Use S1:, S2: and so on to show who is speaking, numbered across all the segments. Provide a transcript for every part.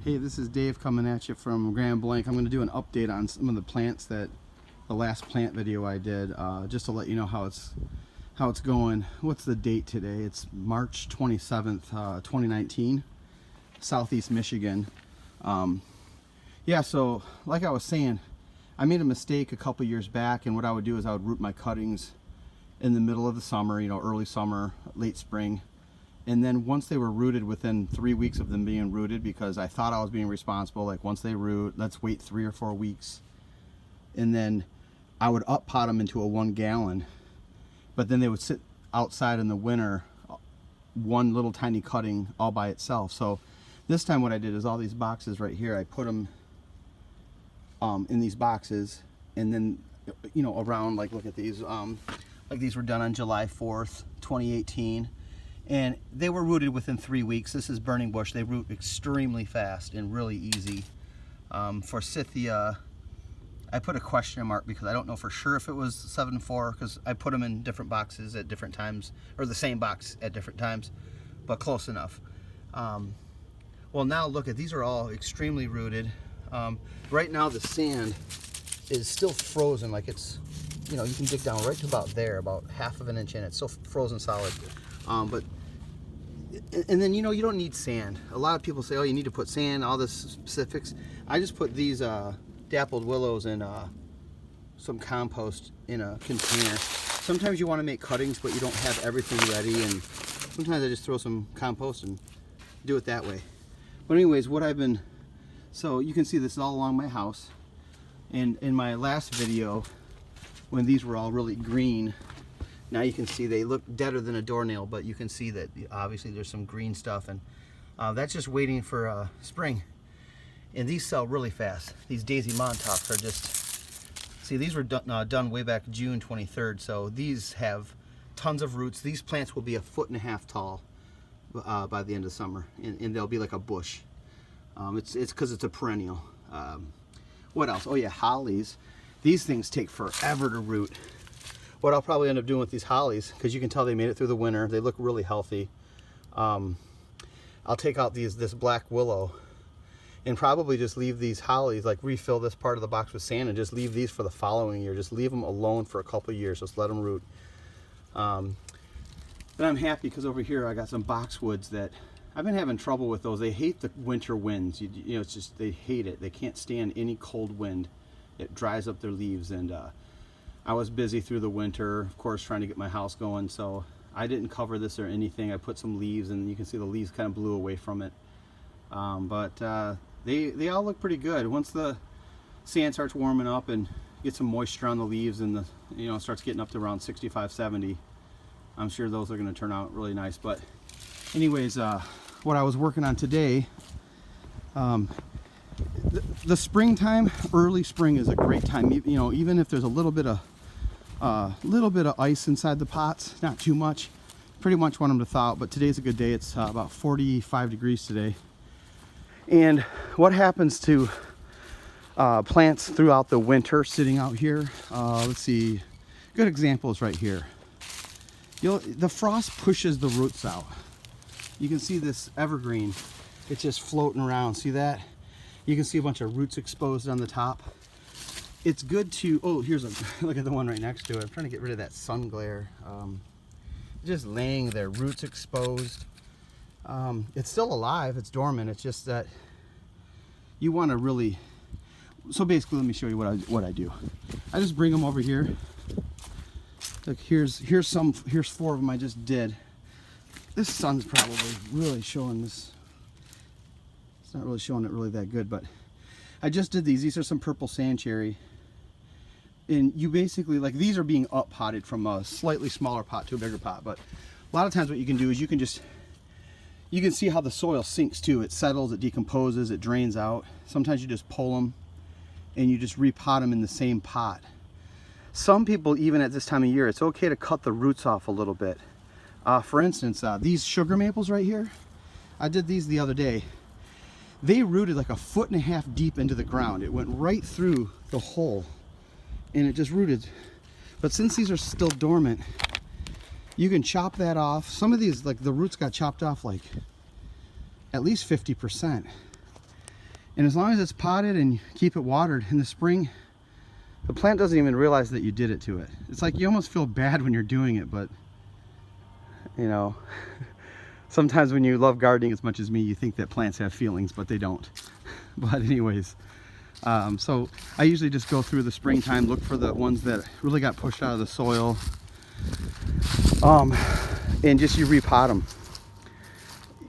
S1: Hey, this is Dave coming at you from Grand Blanc. I'm going to do an update on some of the plants that the last plant video I did, just to let you know how it's going. What's the date today? It's March 27th, 2019, Southeast Michigan. Yeah, so like I was saying, I made a mistake a couple years back, and what I would do is I would root my cuttings in the middle of the summer, you know, early summer, late spring. And then once they were rooted, within 3 weeks of them being rooted, because I thought I was being responsible, like once they root, let's wait 3 or 4 weeks. And then I would up pot them into a 1 gallon, but then they would sit outside in the winter, one little tiny cutting all by itself. So this time what I did is all these boxes right here, I put them in these boxes, and then, you know, around, like, look at these, like these were done on July 4th, 2018. And they were rooted within 3 weeks. This is burning bush. They root extremely fast and really easy. Forsythia, I put a question mark because I don't know for sure if it was 7.4, because I put them in different boxes at different times, or the same box at different times, but close enough. Well, now look at, these are all extremely rooted. Right now the sand is still frozen, like it's, you know, you can dig down right to about there, about 1/2 inch in. It's still frozen solid. And then, you know, you don't need sand. A lot of people say, oh, you need to put sand, all this specifics. I just put these dappled willows in some compost in a container. Sometimes you want to make cuttings, but you don't have everything ready, and sometimes I just throw some compost and do it that way. But anyways, what I've been, so you can see this is all along my house. And in my last video, when these were all really green, now you can see they look deader than a doornail, but you can see that obviously there's some green stuff, and that's just waiting for spring. And these sell really fast. These Daisy Montauk's are just, see, these were done way back June 23rd, so these have tons of roots. These plants will be 1.5 feet tall by the end of summer, and they'll be like a bush. It's because it's a perennial. What else? Oh yeah, hollies. These things take forever to root. What I'll probably end up doing with these hollies, because you can tell they made it through the winter, they look really healthy. I'll take out this black willow and probably just leave these hollies, like refill this part of the box with sand and just leave these for the following year. Just leave them alone for a couple of years, just let them root. And I'm happy because over here I got some boxwoods that I've been having trouble with. Those, they hate the winter winds. You know, it's just, they hate it. They can't stand any cold wind. It dries up their leaves, and I was busy through the winter, of course, trying to get my house going, so I didn't cover this or anything. I put some leaves, and you can see the leaves kind of blew away from it. They all look pretty good. Once the sand starts warming up and get some moisture on the leaves, and the, you know, starts getting up to around 65, 70, I'm sure those are going to turn out really nice. But anyways, what I was working on today, the springtime, early spring is a great time. You know, even if there's a little bit of ice inside the pots, not too much. Pretty much want them to thaw out, but today's a good day. It's about 45 degrees today. And what happens to plants throughout the winter sitting out here? Let's see, good example is right here. The frost pushes the roots out. You can see this evergreen, it's just floating around. See that? You can see a bunch of roots exposed on the top. It's good to, oh, here's a, look at the one right next to it. I'm trying to get rid of that sun glare. Just laying there, roots exposed. It's still alive, it's dormant. It's just that you want to really, so basically let me show you what I do. I just bring them over here. Look, here's 4 of them I just did. This sun's probably really showing this. It's not really showing it really that good, but I just did these. These are some purple sand cherry. And you basically, like, these are being up potted from a slightly smaller pot to a bigger pot, but a lot of times what you can do is you can see how the soil sinks too. It settles, it decomposes, it drains out. Sometimes you just pull them and you just repot them in the same pot. Some people, even at this time of year, it's okay to cut the roots off a little bit. For instance, these sugar maples right here, I did these the other day. They rooted like 1.5 feet deep into the ground. It went right through the hole and it just rooted. But since these are still dormant, you can chop that off. Some of these, like the roots got chopped off like at least 50%. And as long as it's potted and you keep it watered in the spring, the plant doesn't even realize that you did it to it. It's like you almost feel bad when you're doing it, but you know, sometimes when you love gardening as much as me, you think that plants have feelings, but they don't. But anyways, so I usually just go through the springtime, look for the ones that really got pushed out of the soil, and just you repot them.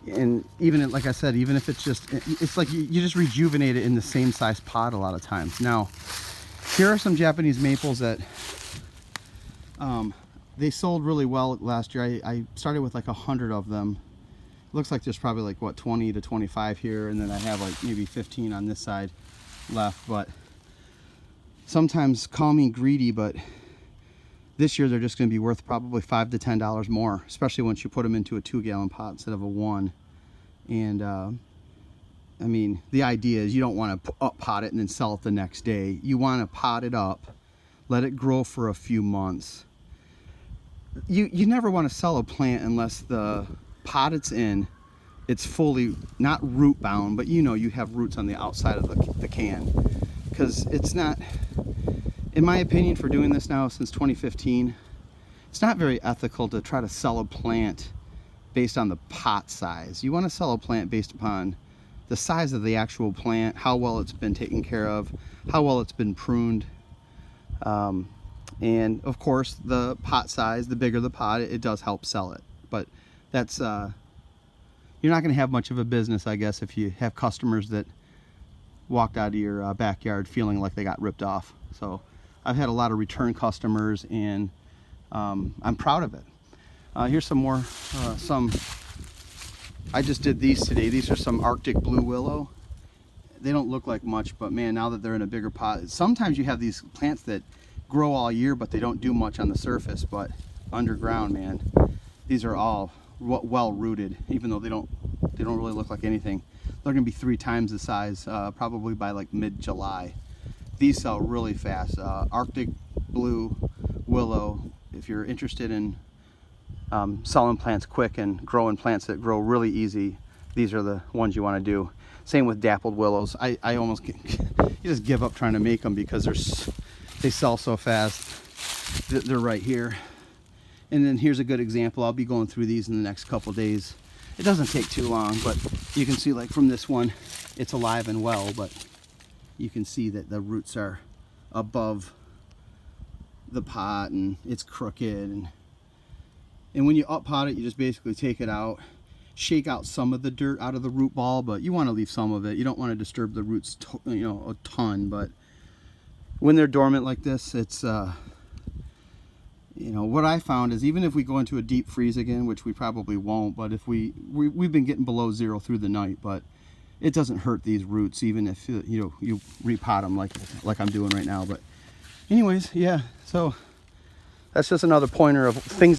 S1: And even, like I said, even if it's just, it's like you just rejuvenate it in the same size pot a lot of times. Now, here are some Japanese maples that they sold really well last year. I started with like 100 of them. Looks like there's probably like, what, 20 to 25 here, and then I have like maybe 15 on this side left. But sometimes, call me greedy, but this year they're just going to be worth probably $5 to $10 more, especially once you put them into a 2-gallon pot instead of a 1. And I mean, the idea is you don't want to up pot it and then sell it the next day. You want to pot it up, let it grow for a few months. You never want to sell a plant unless the pot it's in, it's fully, not root bound, but you know you have roots on the outside of the can. Because it's not, in my opinion, for doing this now since 2015, it's not very ethical to try to sell a plant based on the pot size. You want to sell a plant based upon the size of the actual plant, how well it's been taken care of, how well it's been pruned, and of course the pot size, the bigger the pot, it does help sell it. But that's you're not going to have much of a business, I guess, if you have customers that walked out of your backyard feeling like they got ripped off. So I've had a lot of return customers, and I'm proud of it. Here's some more, I just did these today. These are some Arctic blue willow. They don't look like much, but man, now that they're in a bigger pot, sometimes you have these plants that grow all year, but they don't do much on the surface, but underground, man, these are all well rooted, even though they don't really look like anything. They're gonna be 3 times the size, probably by like mid-July. These sell really fast. Arctic blue willow, if you're interested in selling plants quick and growing plants that grow really easy, these are the ones you want to do. Same with dappled willows. I almost you just give up trying to make them because they sell so fast. They're right here. And then here's a good example. I'll be going through these in the next couple days. It doesn't take too long, but you can see, like, from this one, it's alive and well, but you can see that the roots are above the pot and it's crooked. And when you up pot it, you just basically take it out, shake out some of the dirt out of the root ball, but you want to leave some of it. You don't want to disturb the roots, you know, a ton. But when they're dormant like this, it's you know, what I found is, even if we go into a deep freeze again, which we probably won't, but if we've been getting below 0 through the night, but it doesn't hurt these roots, even if you know, you repot them like I'm doing right now. But anyways, yeah, so that's just another pointer of things